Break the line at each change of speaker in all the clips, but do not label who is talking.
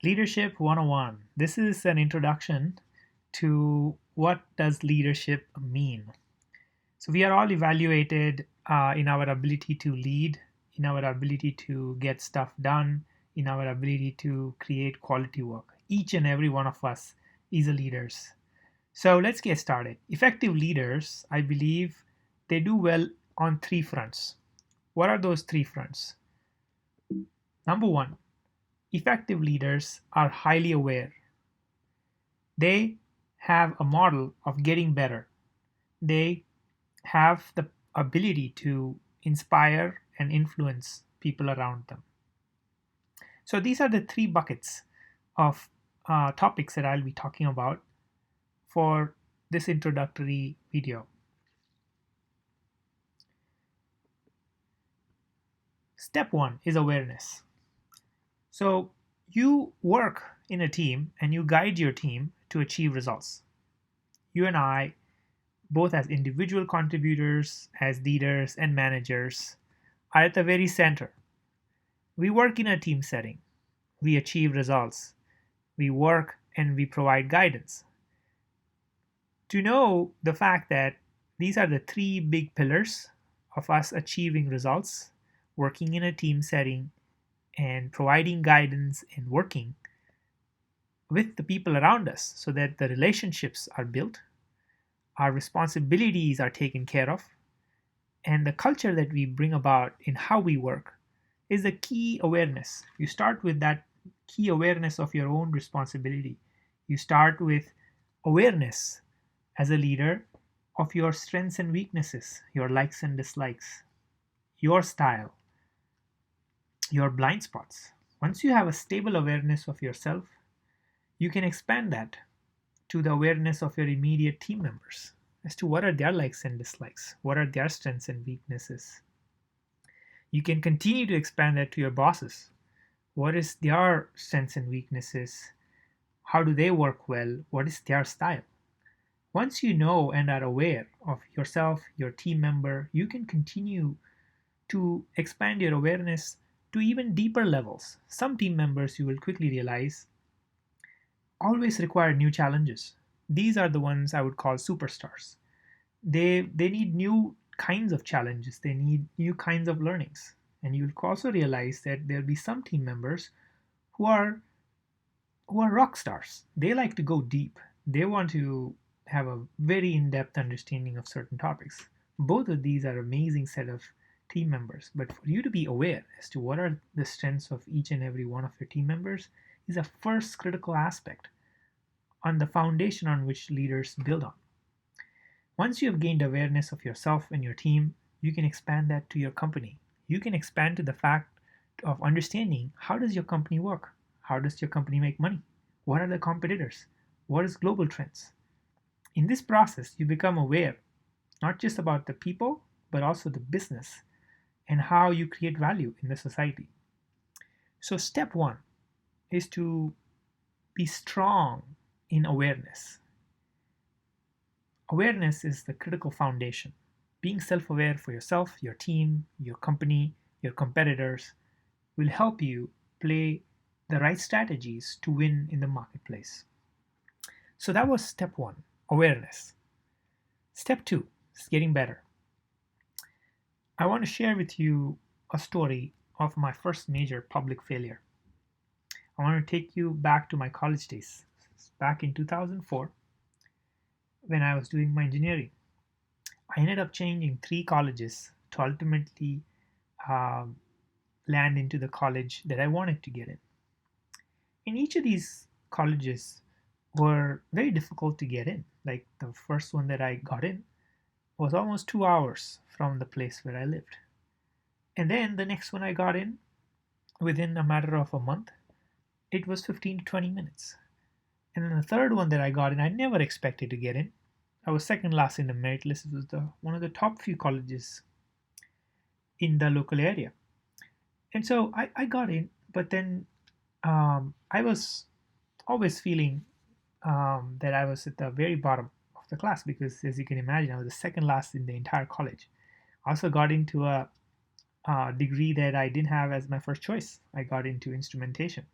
Leadership 101. This is an introduction to what does leadership mean. So we are all evaluated in our ability to lead, in our ability to get stuff done, in our ability to create quality work. Each and every one of us is a leaders. So let's get started. Effective leaders, I believe, they do well on three fronts. What are those three fronts? Number one, effective leaders are highly aware. They have a model of getting better. They have the ability to inspire and influence people around them. So these are the three buckets of topics that I'll be talking about for this introductory video. Step one is awareness. So you work in a team and you guide your team to achieve results. You and I, both as individual contributors, as leaders and managers, are at the very center. We work in a team setting. We achieve results. We work and we provide guidance. To know the fact that these are the three big pillars of us achieving results, working in a team setting, and providing guidance and working with the people around us so that the relationships are built, our responsibilities are taken care of, and the culture that we bring about in how we work is the key awareness. You start with that key awareness of your own responsibility. You start with awareness as a leader of your strengths and weaknesses, your likes and dislikes, your style, your blind spots. Once you have a stable awareness of yourself, you can expand that to the awareness of your immediate team members as to what are their likes and dislikes, what are their strengths and weaknesses. You can continue to expand that to your bosses. What is their strengths and weaknesses? How do they work well? What is their style? Once you know and are aware of yourself, your team member, you can continue to expand your awareness to even deeper levels. Some team members, you will quickly realize, always require new challenges. These are the ones I would call superstars. They need new kinds of challenges. They need new kinds of learnings. And you'll also realize that there'll be some team members who are rock stars. They like to go deep. They want to have a very in-depth understanding of certain topics. Both of these are amazing set of team members. But for you to be aware as to what are the strengths of each and every one of your team members is a first critical aspect on the foundation on which leaders build on. Once you have gained awareness of yourself and your team, you can expand that to your company. You can expand to the fact of understanding how does your company work? How does your company make money? What are the competitors? What is global trends? In this process, you become aware not just about the people, but also the business and how you create value in the society. So step one is to be strong in awareness. Awareness is the critical foundation. Being self-aware for yourself, your team, your company, your competitors will help you play the right strategies to win in the marketplace. So that was step one, awareness. Step two is getting better. I want to share with you a story of my first major public failure. I want to take you back to my college days, back in 2004, when I was doing my engineering. I ended up changing three colleges to ultimately land into the college that I wanted to get in. And each of these colleges were very difficult to get in. Like the first one that I got in was almost 2 hours from the place where I lived. And then the next one I got in, within a matter of a month, it was 15 to 20 minutes. And then the third one that I got in, I never expected to get in. I was second last in the merit list. It was one of the top few colleges in the local area. And so I got in, but then I was always feeling that I was at the very bottom of the class because, as you can imagine, I was the second last in the entire college. I also got into a degree that I didn't have as my first choice. I got into instrumentation.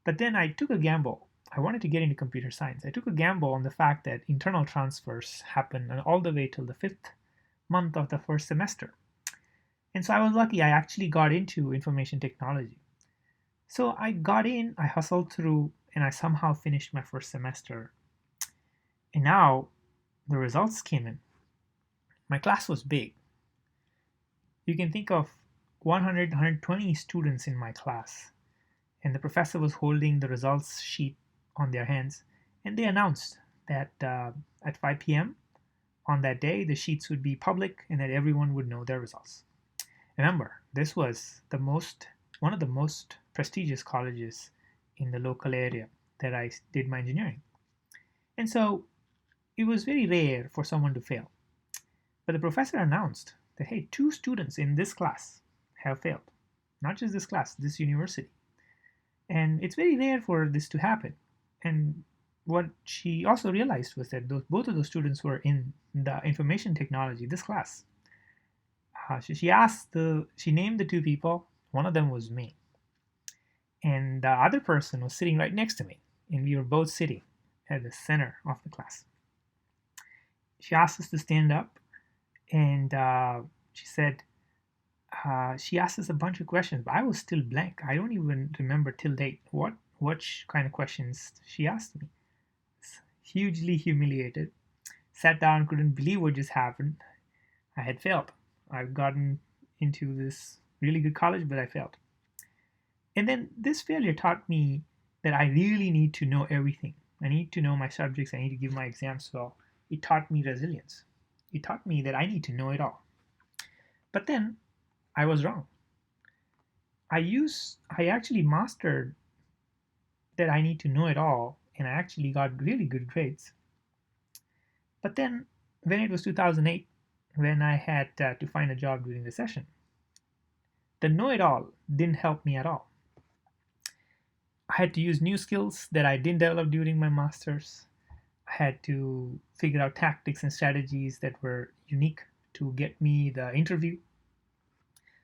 But then I took a gamble. I wanted to get into computer science. I took a gamble on the fact that internal transfers happen all the way till the fifth month of the first semester. And so I was lucky. I actually got into information technology. So I got in, I hustled through, and I somehow finished my first semester. And now the results came in. My class was big. You can think of 100, 120 students in my class. And the professor was holding the results sheet on their hands. And they announced that at 5 p.m. on that day, the sheets would be public and that everyone would know their results. Remember, this was one of the most prestigious colleges in the local area that I did my engineering. And so it was very rare for someone to fail. But the professor announced that, hey, 2 students in this class have failed. Not just this class, this university. And it's very rare for this to happen. And what she also realized was that both of those students were in the information technology, this class. She named the 2 people. One of them was me. And the other person was sitting right next to me. And we were both sitting at the center of the class. She asked us to stand up. And she said, she asked us a bunch of questions, but I was still blank. I don't even remember till date what kind of questions she asked me. Hugely humiliated. Sat down, couldn't believe what just happened. I had failed. I've gotten into this really good college, but I failed. And then this failure taught me that I really need to know everything. I need to know my subjects. I need to give my exams well. It taught me resilience. It taught me that I need to know it all. But then I was wrong. I actually mastered that I need to know it all, and I actually got really good grades. But then when it was 2008, when I had to find a job during the session, the know-it-all didn't help me at all. I had to use new skills that I didn't develop during my master's. I had to figure out tactics and strategies that were unique to get me the interview.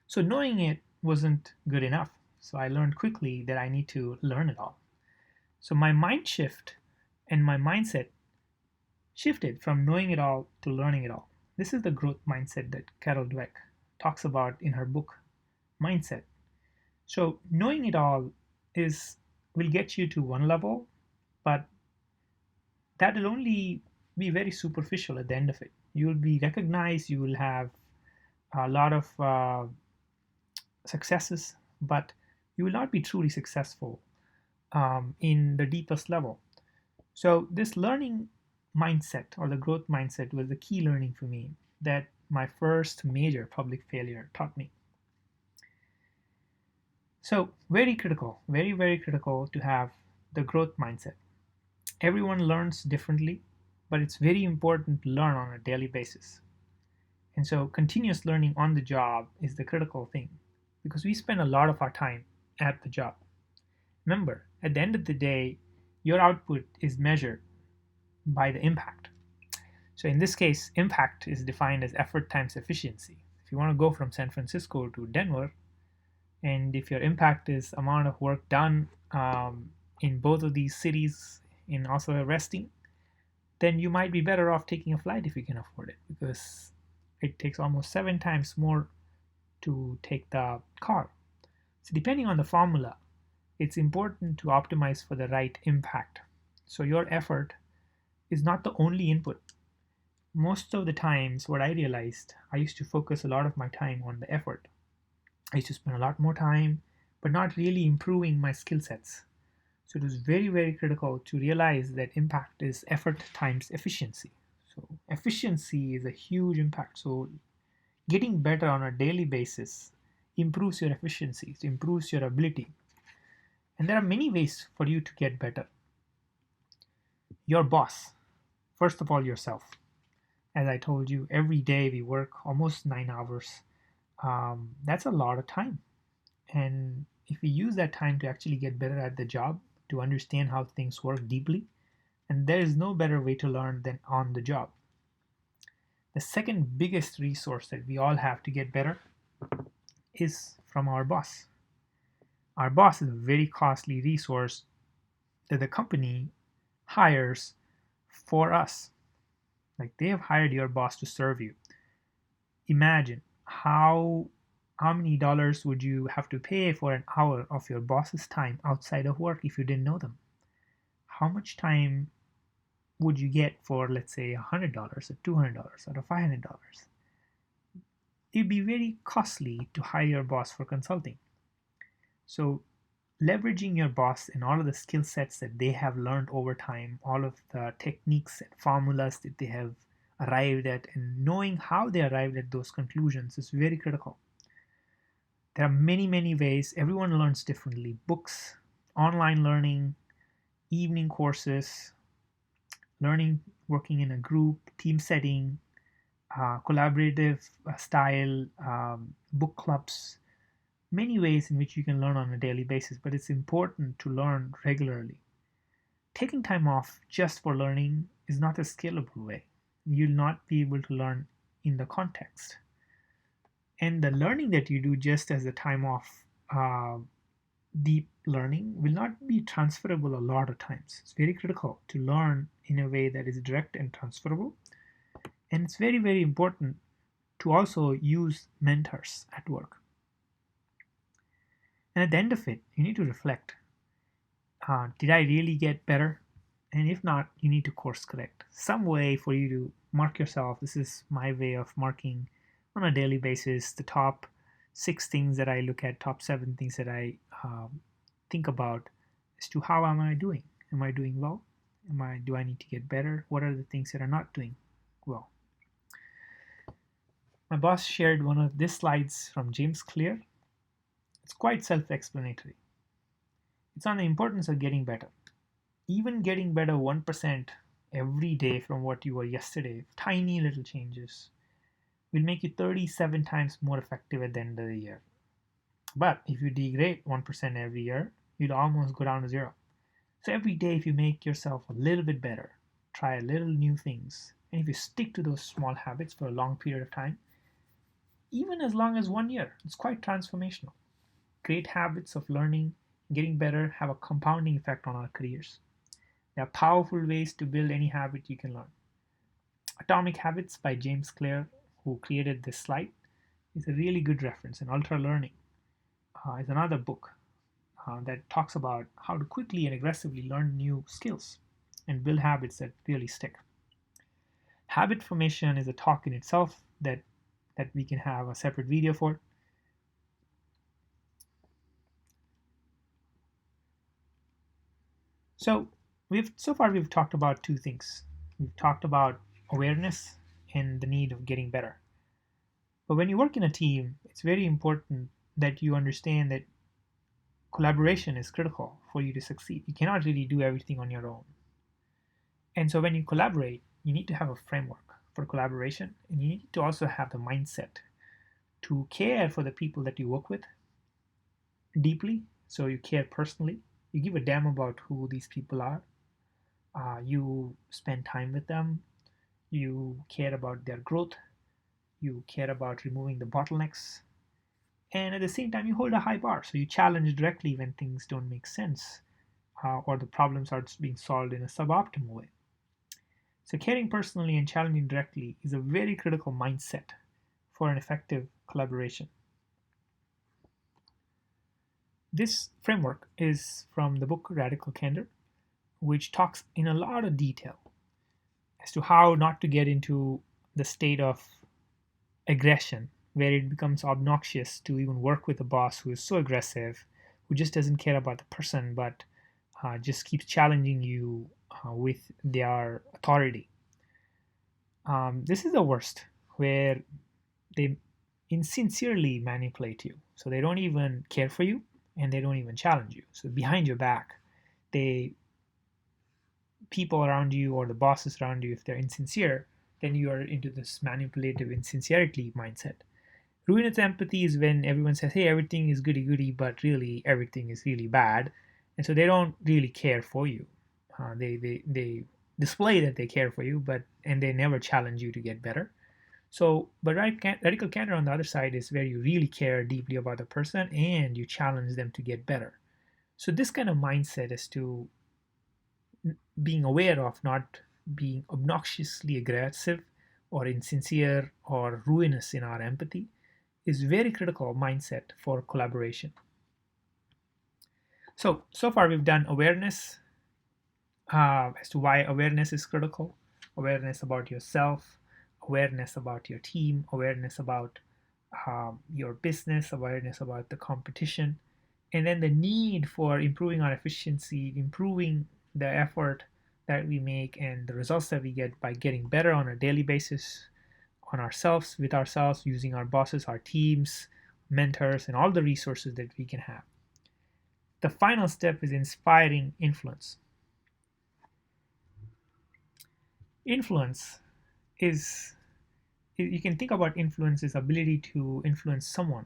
So knowing it wasn't good enough. So I learned quickly that I need to learn it all. So my mind shift and my mindset shifted from knowing it all to learning it all. This is the growth mindset that Carol Dweck talks about in her book, Mindset. So knowing it all will get you to one level, but that will only be very superficial at the end of it. You will be recognized, you will have a lot of successes, but you will not be truly successful in the deepest level. So this learning mindset or the growth mindset was the key learning for me that my first major public failure taught me. So very critical, very, very critical to have the growth mindset. Everyone learns differently, but it's very important to learn on a daily basis. And so continuous learning on the job is the critical thing because we spend a lot of our time at the job. Remember, at the end of the day, your output is measured by the impact. So in this case, impact is defined as effort times efficiency. If you want to go from San Francisco to Denver, and if your impact is amount of work done in both of these cities in also resting, then you might be better off taking a flight if you can afford it because it takes almost 7 times more to take the car. So depending on the formula, it's important to optimize for the right impact. So your effort is not the only input. Most of the times, what I realized, I used to focus a lot of my time on the effort. I used to spend a lot more time, but not really improving my skill sets. So it was very, very critical to realize that impact is effort times efficiency. So efficiency is a huge impact. So getting better on a daily basis improves your efficiency, it improves your ability. And there are many ways for you to get better. Your boss, first of all, yourself. As I told you, every day we work almost 9 hours. That's a lot of time. And if we use that time to actually get better at the job, to understand how things work deeply, and there is no better way to learn than on the job. The second biggest resource that we all have to get better is from our boss. Our boss is a very costly resource that the company hires for us. Like they have hired your boss to serve you. Imagine how many dollars would you have to pay for an hour of your boss's time outside of work if you didn't know them? How much time would you get for, let's say, $100 or $200 or $500? It'd be very costly to hire your boss for consulting. So leveraging your boss and all of the skill sets that they have learned over time, all of the techniques and formulas that they have arrived at, and knowing how they arrived at those conclusions is very critical. There are many, many ways. Everyone learns differently. Books, online learning, evening courses, learning, working in a group, team setting, collaborative style, book clubs, many ways in which you can learn on a daily basis, but it's important to learn regularly. Taking time off just for learning is not a scalable way. You'll not be able to learn in the context. And the learning that you do just as a time off, deep learning, will not be transferable a lot of times. It's very critical to learn in a way that is direct and transferable. And it's very, very important to also use mentors at work. And at the end of it, you need to reflect. Did I really get better? And if not, you need to course correct. Some way for you to mark yourself. This is my way of marking on a daily basis the top 6 things that I look at, top 7 things that I think about as to how am I doing? Am I doing well? Do I need to get better? What are the things that are not doing well? My boss shared one of these slides from James Clear. It's quite self-explanatory. It's on the importance of getting better. Even getting better 1% every day from what you were yesterday, tiny little changes, will make you 37 times more effective at the end of the year. But if you degrade 1% every year, you'll almost go down to 0. So every day, if you make yourself a little bit better, try a little new things, and if you stick to those small habits for a long period of time, even as long as 1 year, it's quite transformational. Great habits of learning, getting better have a compounding effect on our careers. There are powerful ways to build any habit you can learn. Atomic Habits by James Clear, who created this slide, is a really good reference. And Ultra Learning is another book that talks about how to quickly and aggressively learn new skills and build habits that really stick. Habit formation is a talk in itself that we can have a separate video for. So so far we've talked about 2 things. We've talked about awareness and the need of getting better. But when you work in a team, it's very important that you understand that collaboration is critical for you to succeed. You cannot really do everything on your own. And so when you collaborate, you need to have a framework for collaboration, and you need to also have the mindset to care for the people that you work with deeply. So you care personally. You give a damn about who these people are. You spend time with them. You care about their growth. You care about removing the bottlenecks. And at the same time, you hold a high bar. So you challenge directly when things don't make sense or the problems are being solved in a suboptimal way. So caring personally and challenging directly is a very critical mindset for an effective collaboration. This framework is from the book Radical Candor, which talks in a lot of detail as to how not to get into the state of aggression, where it becomes obnoxious to even work with a boss who is so aggressive, who just doesn't care about the person, but just keeps challenging you with their authority. This is the worst, where they insincerely manipulate you. So they don't even care for you, and they don't even challenge you. So behind your back, people around you or the bosses around you, if they're insincere, then you are into this manipulative insincerity mindset. Ruinous empathy is when everyone says, hey, everything is goody goody, but really everything is really bad. And so they don't really care for you. They display that they care for you, and they never challenge you to get better. So, but radical candor on the other side is where you really care deeply about the person and you challenge them to get better. So this kind of mindset is to being aware of not being obnoxiously aggressive or insincere or ruinous in our empathy is very critical mindset for collaboration. So far we've done awareness as to why awareness is critical, awareness about yourself, awareness about your team, awareness about your business, awareness about the competition, and then the need for improving our efficiency, improving the effort that we make and the results that we get by getting better on a daily basis on ourselves, with ourselves, using our bosses, our teams, mentors, and all the resources that we can have. The final step is inspiring influence. Influence is, you can think about influence as ability to influence someone,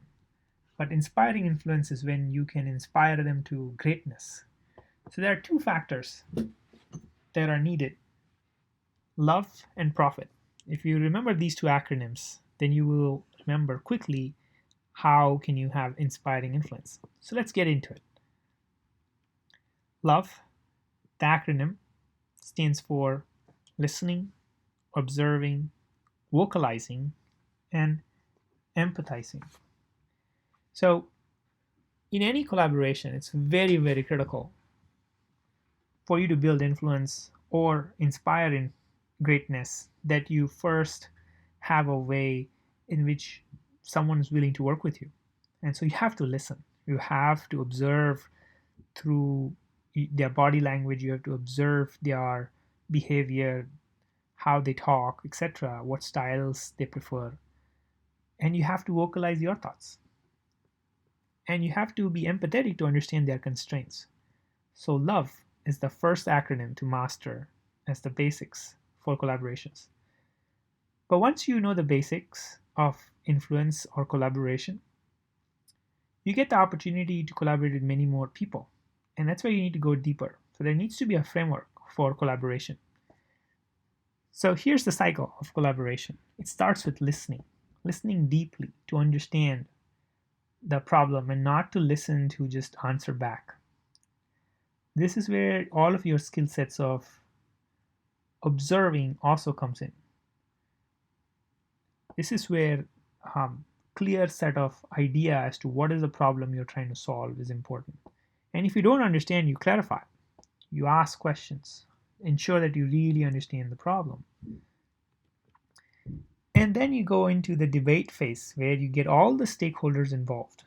but inspiring influence is when you can inspire them to greatness. So there are two factors that are needed: love and profit. If you remember these two acronyms, then you will remember quickly how can you have inspiring influence. So let's get into it. Love, the acronym, stands for listening, observing, vocalizing, and empathizing. So in any collaboration, it's very, very critical for you to build influence or inspire in greatness that you first have a way in which someone is willing to work with you. And so you have to listen. You have to observe through their body language. You have to observe their behavior, how they talk, etc., what styles they prefer. And you have to vocalize your thoughts. And you have to be empathetic to understand their constraints. So love is the first acronym to master as the basics for collaborations. But once you know the basics of influence or collaboration, you get the opportunity to collaborate with many more people. And that's where you need to go deeper. So there needs to be a framework for collaboration. So here's the cycle of collaboration. It starts with listening deeply to understand the problem and not to listen to just answer back. This is where all of your skill sets of observing also comes in. This is where clear set of idea as to what is the problem you're trying to solve is important. And if you don't understand, you clarify. You ask questions. Ensure that you really understand the problem. And then you go into the debate phase where you get all the stakeholders involved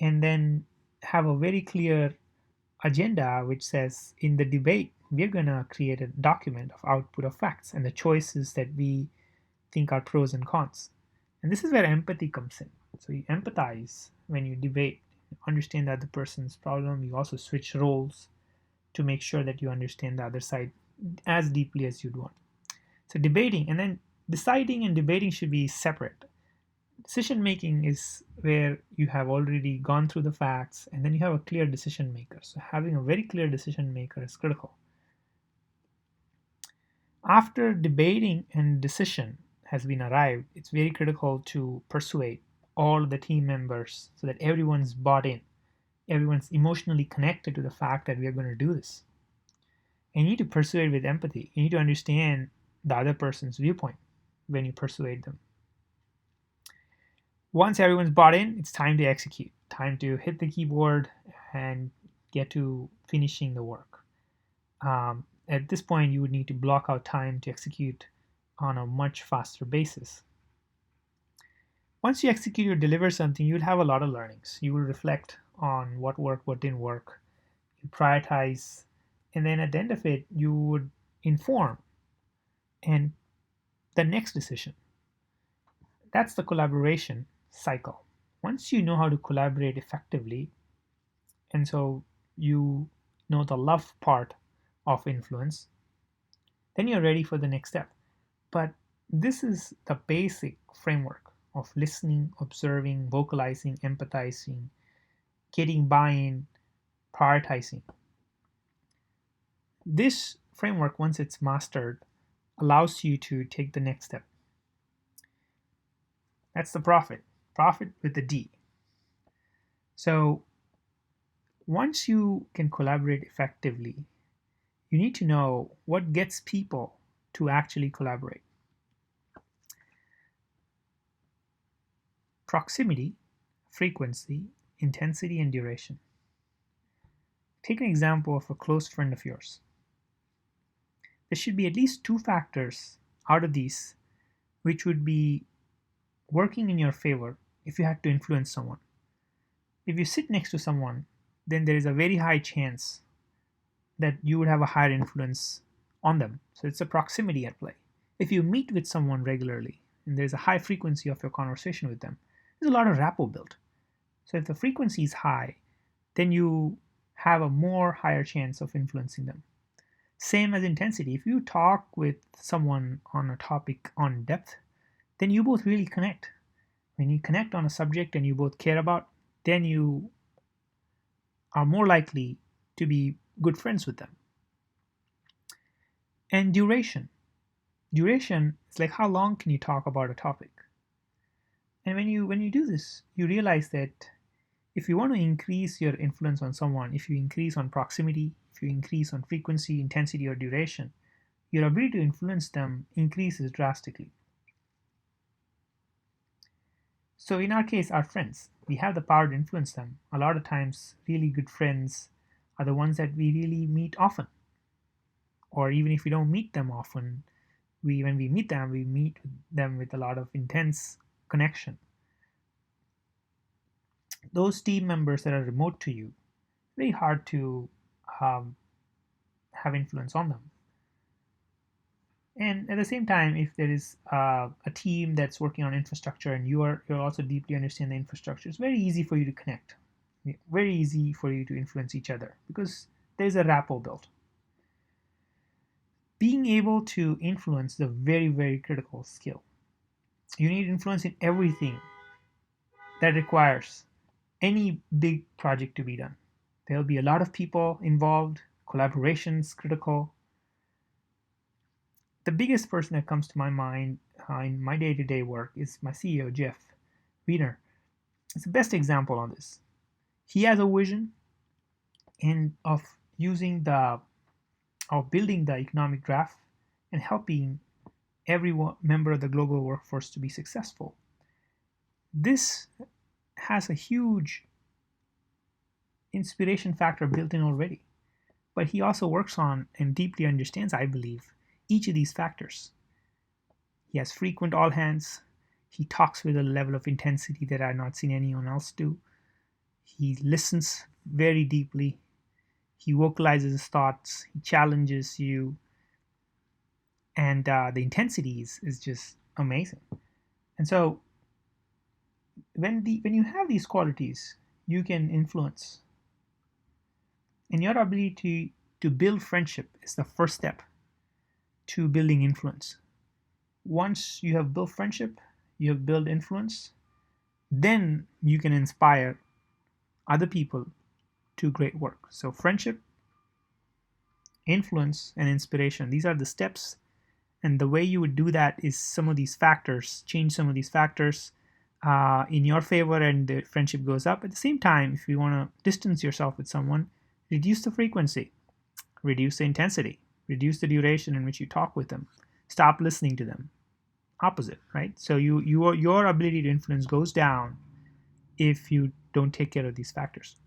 and then have a very clear agenda which says in the debate we're going to create a document of output of facts and the choices that we think are pros and cons. And this is where empathy comes in. So you empathize when you debate, understand the other person's problem. You also switch roles to make sure that you understand the other side as deeply as you'd want. So debating and then deciding and debating should be separate. Decision making is where you have already gone through the facts and then you have a clear decision maker. So having a very clear decision maker is critical. After debating and decision has been arrived, it's very critical to persuade all the team members so that everyone's bought in. Everyone's emotionally connected to the fact that we are going to do this. And you need to persuade with empathy. You need to understand the other person's viewpoint when you persuade them. Once everyone's bought in, it's time to execute. Time to hit the keyboard and get to finishing the work. At this point, you would need to block out time to execute on a much faster basis. Once you execute or deliver something, you'll have a lot of learnings. You will reflect on what worked, what didn't work, you prioritize, and then at the end of it, you would inform and the next decision. That's the collaboration cycle. Once you know how to collaborate effectively, and so you know the love part of influence, then you're ready for the next step. But this is the basic framework of listening, observing, vocalizing, empathizing, getting buy-in, prioritizing. This framework, once it's mastered, allows you to take the next step. That's the profit with the D. So once you can collaborate effectively, You need to know what gets people to actually collaborate. Proximity, frequency, intensity, and duration. Take an example of a close friend of yours. There should be at least two factors out of these which would be working in your favor if you had to influence someone. If you sit next to someone, then there is a very high chance that you would have a higher influence on them. So it's a proximity at play. If you meet with someone regularly and there's a high frequency of your conversation with them, there's a lot of rapport built. So if the frequency is high, then you have a more higher chance of influencing them. Same as intensity. If you talk with someone on a topic on depth, then you both really connect. When you connect on a subject and you both care about, then you are more likely to be good friends with them. And duration. Duration is like how long can you talk about a topic? And when you do this, you realize that if you want to increase your influence on someone, if you increase on proximity, if you increase on frequency, intensity, or duration, your ability to influence them increases drastically. So in our case, our friends, we have the power to influence them. A lot of times, really good friends are the ones that we really meet often. Or even if we don't meet them often, when we meet them, we meet them with a lot of intense connection. Those team members that are remote to you, very hard to have influence on them. And at the same time, if there is a team that's working on infrastructure and you're also deeply understand the infrastructure, it's very easy for you to connect, very easy for you to influence each other because there's a rapport built. Being able to influence is a very, very critical skill. You need influence in everything that requires any big project to be done. There'll be a lot of people involved, collaboration is critical. The biggest person that comes to my mind in my day-to-day work is my CEO, Jeff Weiner. It's the best example on this. He has a vision of building the economic graph and helping every member of the global workforce to be successful. This has a huge inspiration factor built in already, but he also works on and deeply understands, I believe, each of these factors. He has frequent all hands. He talks with a level of intensity that I've not seen anyone else do. He listens very deeply. He vocalizes his thoughts. He challenges you. And the intensity is just amazing. And so when you have these qualities, you can influence. And your ability to build friendship is the first step to building influence. Once you have built friendship, you have built influence, then you can inspire other people to great work. So friendship, influence, and inspiration, these are the steps. And the way you would do that is some of these factors, change some of these factors in your favor, and the friendship goes up. At the same time, if you want to distance yourself with someone, reduce the frequency, reduce the intensity, reduce the duration in which you talk with them, stop listening to them. Opposite, right? So your ability to influence goes down if you don't take care of these factors.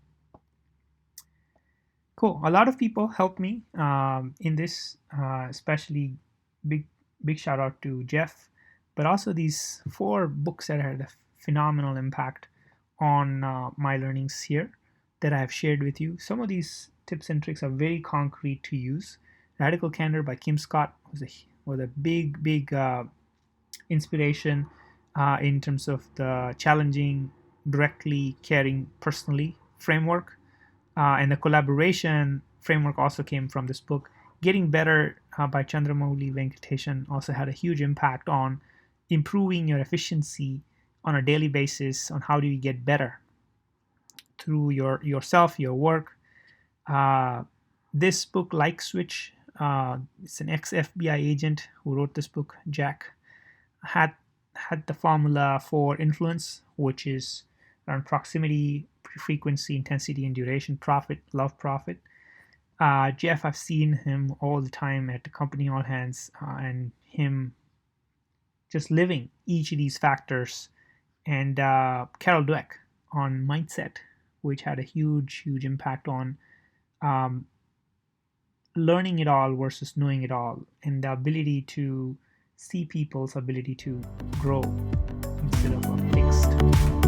Cool. A lot of people helped me in this, especially big shout out to Jeff, but also these 4 books that had a phenomenal impact on my learnings here that I have shared with you. Some of these tips and tricks are very concrete to use. Radical Candor by Kim Scott was a big inspiration in terms of the challenging, directly caring personally framework. And the collaboration framework also came from this book. Getting Better by Chandramouli Venkatesan also had a huge impact on improving your efficiency on a daily basis, on how do you get better through yourself, your work. This book, Like Switch, it's an ex-FBI agent who wrote this book, Jack, had the formula for influence, which is around proximity, frequency, intensity, and duration, profit, love profit. Jeff, I've seen him all the time at the company all hands, and him just living each of these factors. And Carol Dweck on mindset, which had a huge impact on um, learning it all versus knowing it all, and the ability to see people's ability to grow instead of a fixed